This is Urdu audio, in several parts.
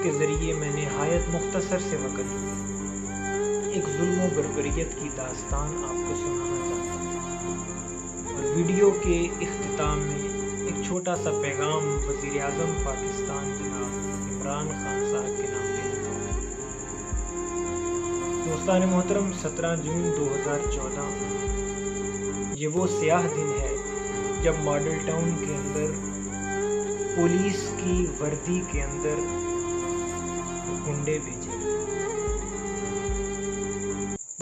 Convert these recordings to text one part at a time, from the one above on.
کے ذریعے میں نہایت مختصر سے وقت ایک ظلم و بربریت کی داستان آپ کو سنانا چاہتا ہوں، اور ویڈیو کے اختتام میں ایک چھوٹا سا پیغام وزیر اعظم پاکستان جناب عمران خان صاحب کے نام دینا چاہتا ہوں۔ دوستان محترم، 17 جون 2014 یہ وہ سیاہ دن ہے جب ماڈل ٹاؤن کے اندر پولیس کی وردی کے اندر گنڈے بھیجے،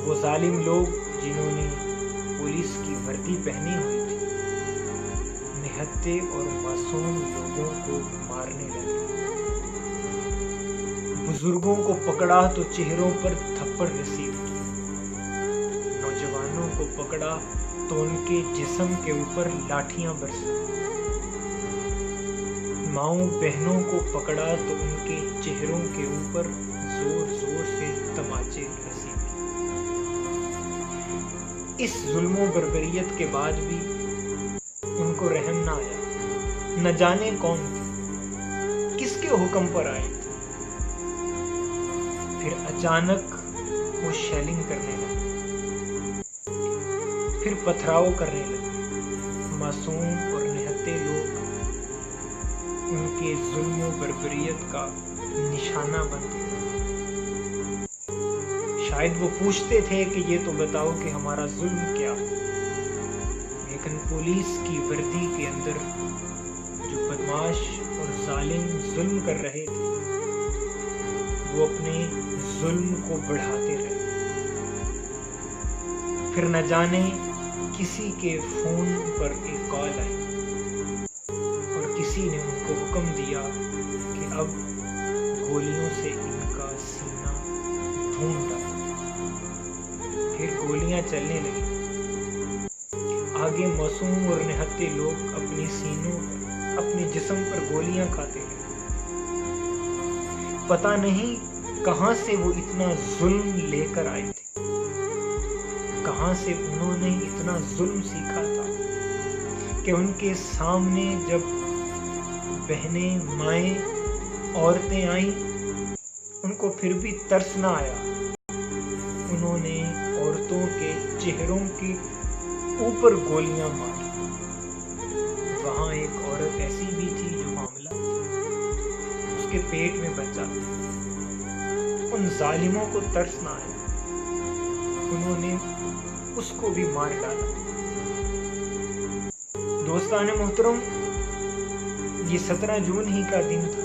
وہ ظالم لوگ جنہوں نے پولیس کی وردی پہنی ہوئی تھی، نہتے اور معصوم لوگوں کو مارنے لگے۔ بزرگوں کو پکڑا تو چہروں پر تھپڑ رسید کی، نوجوانوں کو پکڑا تو ان کے جسم کے اوپر لاٹھیاں برسائی، ماؤں بہنوں کو پکڑا تو ان کے چہروں کے اوپر زور زور سے تماچے رسید کی۔ اس ظلم و بربریت کے بعد بھی ان کو رحم نہ آیا، نہ جانے کون تھے، کس کے حکم پر آئے تھے۔ پھر اچانک وہ شیلنگ کرنے لگے، پھر پتھراؤ کرنے لگے، معصوم اور نہتے لوگ ان کے ظلم و بربریت کا نشانہ بن گئے۔ شاید وہ پوچھتے تھے کہ یہ تو بتاؤ کہ ہمارا ظلم کیا ہے، لیکن پولیس کی وردی کے اندر جو بدماش اور ظالم ظلم کر رہے تھے وہ اپنے ظلم کو بڑھاتے رہے۔ پھر نہ جانے کسی کے فون پر ایک کال آئی اور کسی نے ان کو حکم دیا کہ اب گولیوں سے ان کا سینہ ڈھونڈ ڈالو۔ پھر گولیاں چلنے لگی، آگے معصوم اور نہتے لوگ اپنے سینوں پر، اپنے جسم پر گولیاں کھاتے رہے۔ پتہ نہیں کہاں سے وہ اتنا ظلم لے کر آئے تھے، کہاں سے انہوں نے اتنا ظلم سیکھا تھا کہ ان کے سامنے جب بہنیں، مائیں، عورتیں آئیں ان کو پھر بھی ترس نہ آیا۔ انہوں نے عورتوں کے چہروں کے اوپر گولیاں ماری۔ وہاں ایک عورت ایسی بھی تھی جو حاملہ تھی، اس کے پیٹ میں بچہ تھا۔ ان ظالموں کو ترس نہ آیا، انہوں نے اس کو بھی مار ڈالا۔ دوستان محترم، یہ 17 جون ہی کا دن تھا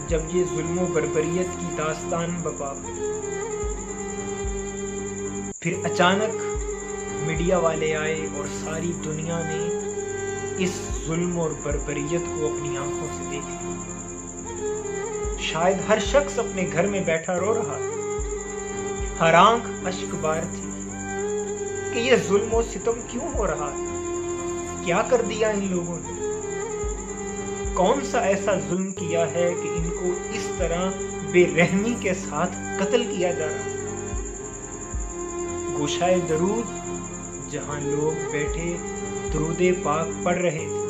جب یہ ظلم و بربریت کی داستان بپا ہوئی۔ پھر اچانک میڈیا والے آئے اور ساری دنیا نے اس ظلم اور بربریت کو اپنی آنکھوں سے دیکھ لیا۔ شاید ہر شخص اپنے گھر میں بیٹھا رو رہا تھا، ہر آنکھ اشک بار تھی کہ یہ ظلم و ستم کیوں ہو رہا ہے، کیا کر دیا ان لوگوں نے، کون سا ایسا ظلم کیا ہے کہ ان کو اس طرح بے رحمی کے ساتھ قتل کیا جا رہا ہے۔ گوشائے درود جہاں لوگ بیٹھے درود پاک پڑھ رہے تھے،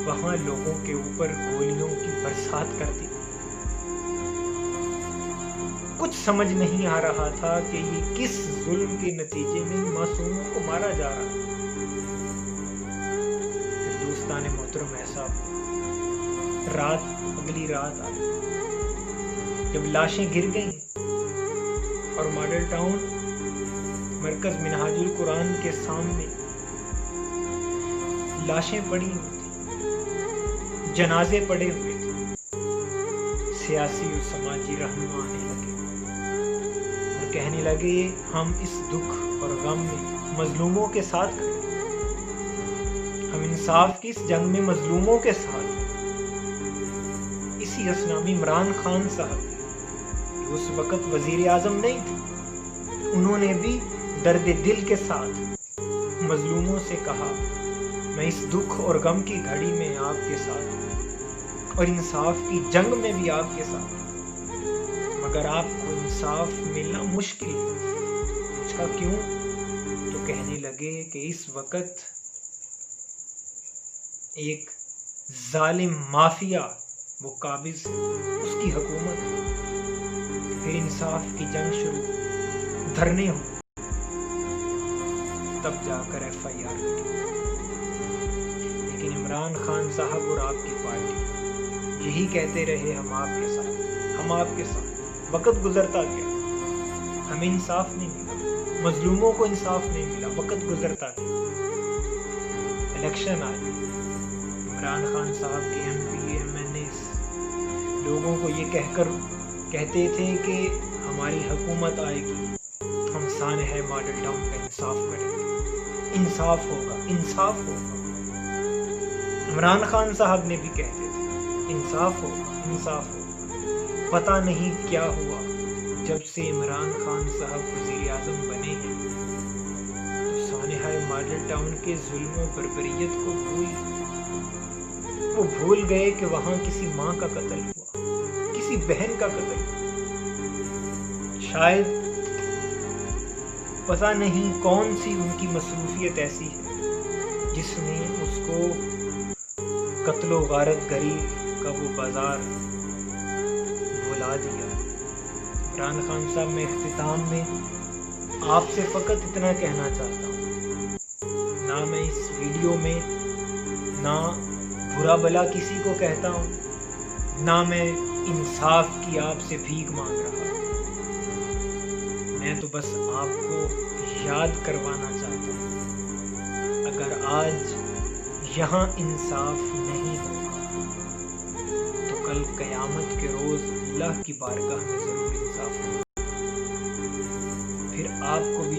وہاں لوگوں کے اوپر گولیوں کی برسات کر دی۔ کچھ سمجھ نہیں آ رہا تھا کہ یہ کس ظلم کے نتیجے میں معصوموں کو مارا جا رہا ہے۔ پھر دوستان محترم ایسا ہوا، اگلی رات آئی جب لاشیں گر گئیں اور ماڈل ٹاؤن مرکز منہاج القرآن کے سامنے لاشیں پڑی ہوئی تھی، جنازے پڑے ہوئے تھے۔ سیاسی اور سماجی رہنما آنے لگے اور کہنے لگے ہم اس دکھ اور غم میں مظلوموں کے ساتھ کھڑے، ہم انصاف کی اس جنگ میں مظلوموں کے ساتھ ہیں۔ اسی اسنا میں عمران خان صاحب جو اس وقت وزیر اعظم نہیں تھے، انہوں نے بھی درد دل کے ساتھ مظلوموں سے کہا میں اس دکھ اور غم کی گھڑی میں آپ کے ساتھ ہوں اور انصاف کی جنگ میں بھی آپ کے ساتھ ہوں، مگر آپ کو انصاف ملنا مشکل ہے۔ پوچھا کیوں؟ تو کہنے لگے کہ اس وقت ایک ظالم مافیا وہ قابض اس کی حکومت، پھر انصاف کی جنگ شروع، دھرنے ہوں، تب جا کر FIR کٹی۔ لیکن عمران خان صاحب اور آپ کی پارٹی یہی کہتے رہے ہم آپ کے ساتھ، ہم آپ کے ساتھ۔ وقت گزرتا گیا، ہمیں انصاف نہیں ملا، مظلوموں کو انصاف نہیں ملا، وقت گزرتا گیا، الیکشن آئے، عمران خان صاحب کے MP MNAs لوگوں کو یہ کہہ کر کہتے تھے کہ ہماری حکومت آئے گی، ہم سانحہ ماڈل ٹاؤن کا انصاف کریں گے، انصاف ہوگا، انصاف ہوگا۔ عمران خان صاحب نے بھی کہتے تھے انصاف ہوگا، انصاف ہوگا۔ پتہ نہیں کیا ہوا، جب سے عمران خان صاحب وزیر اعظم بنے ہیں تو سانحہ ماڈل ٹاؤن کے ظلم و بربریت کو وہ بھول گئے کہ وہاں کسی ماں کا قتل ہوا، کسی بہن کا قتل ہوا۔ شاید پتہ نہیں کون سی ان کی مصروفیت ایسی ہے جس نے اس کو قتل و غارت گری کا وہ بازار بھلا دیا۔ عمران خان صاحب، میں اختتام میں آپ سے فقط اتنا کہنا چاہتا ہوں، نہ میں اس ویڈیو میں نہ برا بلا کسی کو کہتا ہوں، نہ میں انصاف کی آپ سے بھیک مانگ رہا ہوں، میں تو بس آپ کو یاد کروانا چاہتا ہوں، اگر آج یہاں انصاف نہیں ہوگا تو کل قیامت کے روز اللہ کی بارگاہ میں ضرور انصاف ہوگا۔ پھر آپ کو بھی